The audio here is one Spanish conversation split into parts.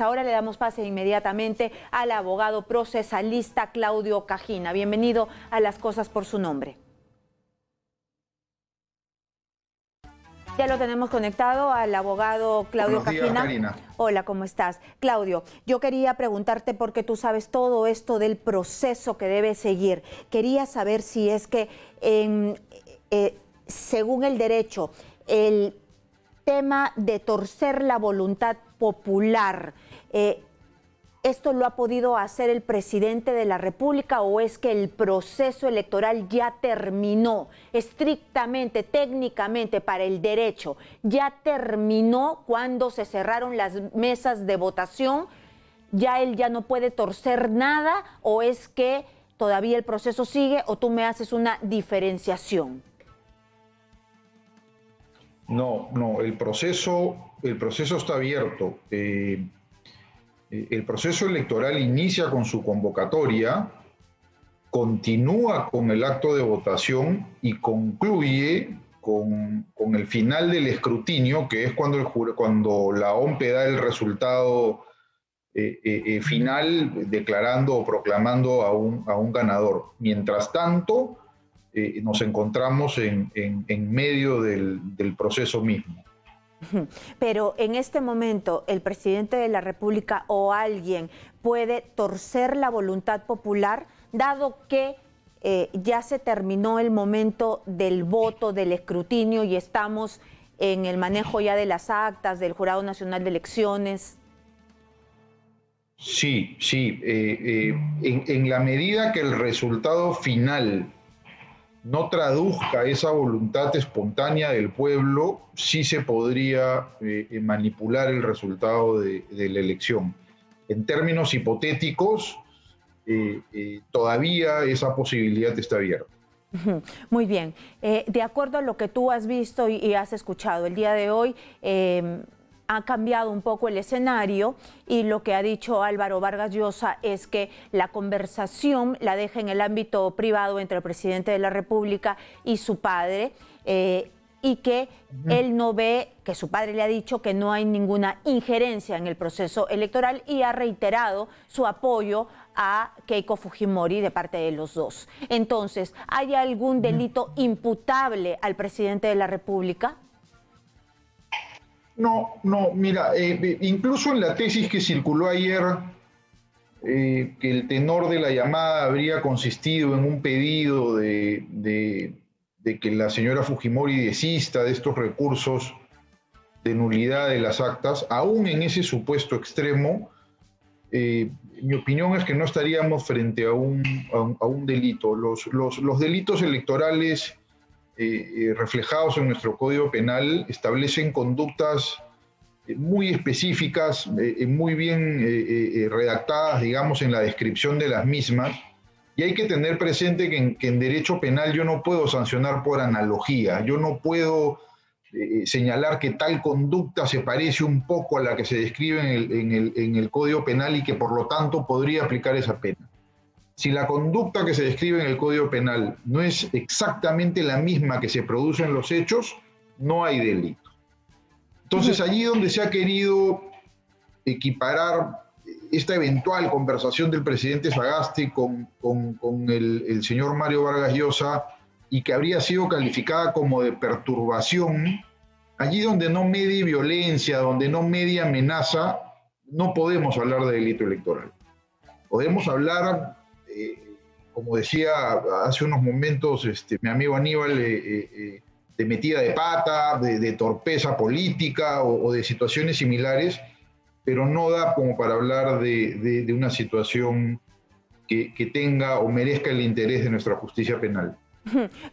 Pues ahora le damos pase inmediatamente al abogado procesalista Claudio Cajina. Bienvenido a Las Cosas por su Nombre. Ya lo tenemos conectado al abogado Claudio Cajina. Buenos días, Karina. Hola, ¿cómo estás? Claudio, yo quería preguntarte, porque tú sabes todo esto del proceso que debe seguir. Quería saber si es que, según el derecho, el tema de torcer la voluntad popular, ¿esto lo ha podido hacer el presidente de la República o es que el proceso electoral ya terminó estrictamente, técnicamente para el derecho? ¿Ya terminó cuando se cerraron las mesas de votación? ¿Ya él ya no puede torcer nada o es que todavía el proceso sigue o tú me haces una diferenciación? No, el proceso está abierto. El proceso electoral inicia con su convocatoria, continúa con el acto de votación y concluye con el final del escrutinio, que es cuando la OMP da el resultado final, declarando o proclamando a un ganador. Mientras tanto, nos encontramos en medio del proceso mismo. Pero en este momento, ¿el presidente de la República o alguien puede torcer la voluntad popular, dado que ya se terminó el momento del voto, del escrutinio, y estamos en el manejo ya de las actas del Jurado Nacional de Elecciones? Sí. En la medida que el resultado final no traduzca esa voluntad espontánea del pueblo, sí se podría manipular el resultado de la elección. En términos hipotéticos, todavía esa posibilidad está abierta. Muy bien. De acuerdo a lo que tú has visto y has escuchado el día de hoy, ha cambiado un poco el escenario y lo que ha dicho Álvaro Vargas Llosa es que la conversación la deja en el ámbito privado entre el presidente de la República y su padre, y que él no ve, que su padre le ha dicho que no hay ninguna injerencia en el proceso electoral, y ha reiterado su apoyo a Keiko Fujimori de parte de los dos. Entonces, ¿hay algún delito imputable al presidente de la República? No, mira, incluso en la tesis que circuló ayer, que el tenor de la llamada habría consistido en un pedido de que la señora Fujimori desista de estos recursos de nulidad de las actas, aún en ese supuesto extremo, mi opinión es que no estaríamos frente a un delito. Los delitos electorales reflejados en nuestro Código Penal establecen conductas muy específicas, muy bien redactadas, digamos, en la descripción de las mismas, y hay que tener presente que en derecho penal yo no puedo sancionar por analogía, yo no puedo señalar que tal conducta se parece un poco a la que se describe en el Código Penal y que por lo tanto podría aplicar esa pena. Si la conducta que se describe en el Código Penal no es exactamente la misma que se produce en los hechos, no hay delito. Entonces, allí donde se ha querido equiparar esta eventual conversación del presidente Sagasti con el señor Mario Vargas Llosa, y que habría sido calificada como de perturbación, allí donde no medie violencia, donde no medie amenaza, no podemos hablar de delito electoral. Podemos hablar, como decía hace unos momentos mi amigo Aníbal, de metida de pata, de torpeza política o de situaciones similares, pero no da como para hablar de una situación que tenga o merezca el interés de nuestra justicia penal.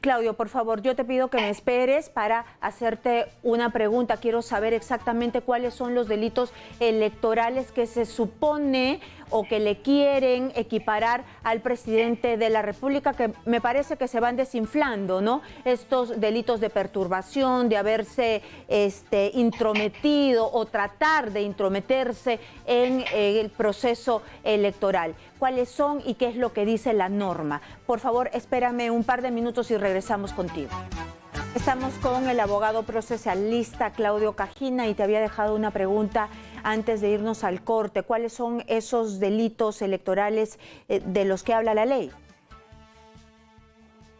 Claudio, por favor, yo te pido que me esperes para hacerte una pregunta. Quiero saber exactamente cuáles son los delitos electorales que se supone o que le quieren equiparar al presidente de la República, que me parece que se van desinflando, ¿no? Estos delitos de perturbación, de haberse intrometido o tratar de intrometerse en el proceso electoral. ¿Cuáles son y qué es lo que dice la norma? Por favor, espérame un par de minutos y regresamos contigo. Estamos con el abogado procesalista Claudio Cajina y te había dejado una pregunta antes de irnos al corte. ¿Cuáles son esos delitos electorales de los que habla la ley?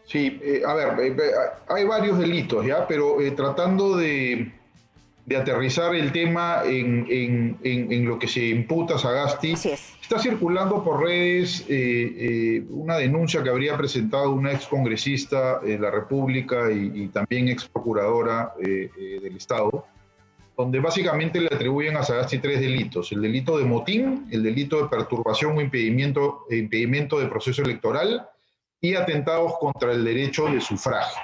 Sí, a ver, hay varios delitos, ¿ya? Pero tratando de aterrizar el tema en lo que se imputa a Sagasti, está circulando por redes una denuncia que habría presentado una excongresista de la República y también ex procuradora del Estado, donde básicamente le atribuyen a Sagasti 3 delitos: el delito de motín, el delito de perturbación o impedimento de proceso electoral y atentados contra el derecho de sufragio.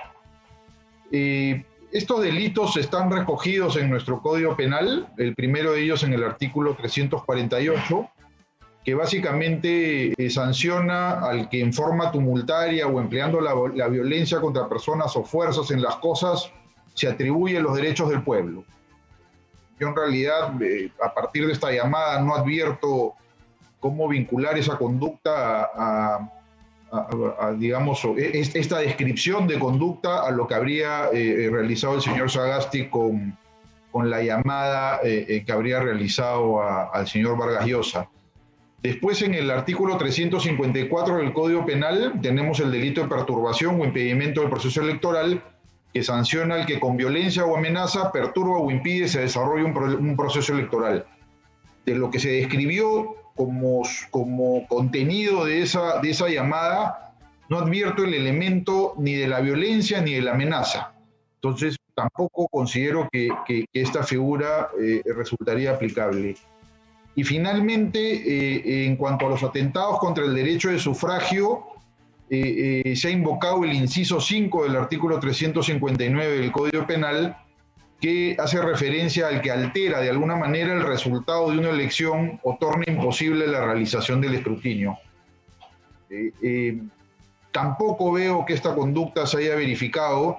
Estos delitos están recogidos en nuestro Código Penal, el primero de ellos en el artículo 348, que básicamente sanciona al que en forma tumultaria o empleando la violencia contra personas o fuerzas en las cosas se atribuye los derechos del pueblo. Yo en realidad, a partir de esta llamada, no advierto cómo vincular esa conducta digamos, esta descripción de conducta a lo que habría realizado el señor Sagasti con la llamada que habría realizado al señor Vargas Llosa. Después, en el artículo 354 del Código Penal, tenemos el delito de perturbación o impedimento del proceso electoral, que sanciona al que con violencia o amenaza perturba o impide se desarrolle un proceso electoral. De lo que se describió como contenido de esa llamada, no advierto el elemento ni de la violencia ni de la amenaza. Entonces, tampoco considero que esta figura resultaría aplicable. Y finalmente, en cuanto a los atentados contra el derecho de sufragio, se ha invocado el inciso 5 del artículo 359 del Código Penal, que hace referencia al que altera de alguna manera el resultado de una elección o torna imposible la realización del escrutinio. Tampoco veo que esta conducta se haya verificado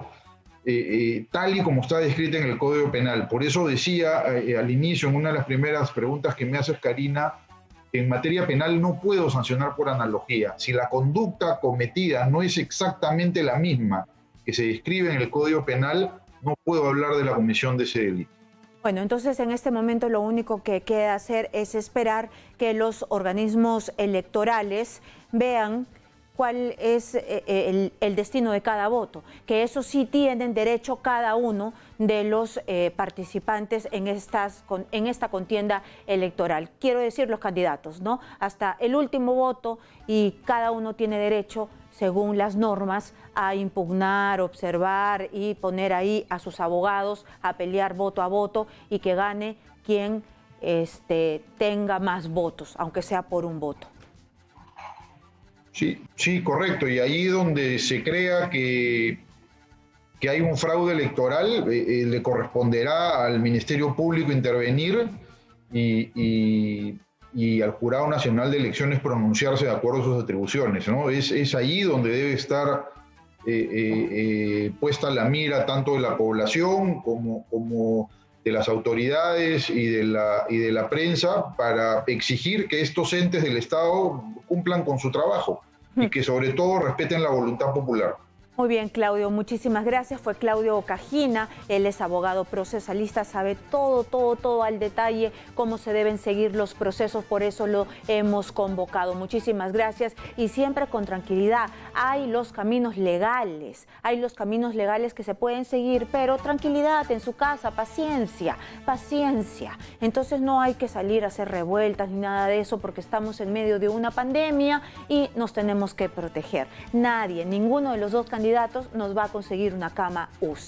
tal y como está descrita en el Código Penal. Por eso decía al inicio, en una de las primeras preguntas que me haces, Karina, que en materia penal no puedo sancionar por analogía. Si la conducta cometida no es exactamente la misma que se describe en el Código Penal, no puedo hablar de la comisión de ese delito. Bueno, entonces en este momento lo único que queda hacer es esperar que los organismos electorales vean cuál es el destino de cada voto, que eso sí tienen derecho cada uno de los participantes en esta contienda electoral. Quiero decir, los candidatos, ¿no? Hasta el último voto, y cada uno tiene derecho, según las normas, a impugnar, observar y poner ahí a sus abogados a pelear voto a voto y que gane quien tenga más votos, aunque sea por un voto. Sí, correcto. Y ahí donde se crea que hay un fraude electoral, le corresponderá al Ministerio Público intervenir y al Jurado Nacional de Elecciones pronunciarse de acuerdo a sus atribuciones, ¿no? Es allí donde debe estar puesta la mira tanto de la población como de las autoridades y de la prensa, para exigir que estos entes del Estado cumplan con su trabajo y que sobre todo respeten la voluntad popular. Muy bien, Claudio, muchísimas gracias. Fue Claudio Cajina, él es abogado procesalista, sabe todo al detalle cómo se deben seguir los procesos, por eso lo hemos convocado. Muchísimas gracias y siempre con tranquilidad. Hay los caminos legales que se pueden seguir, pero tranquilidad en su casa, paciencia. Entonces no hay que salir a hacer revueltas ni nada de eso, porque estamos en medio de una pandemia y nos tenemos que proteger. Ninguno de los dos candidatos nos va a conseguir una cama UCI.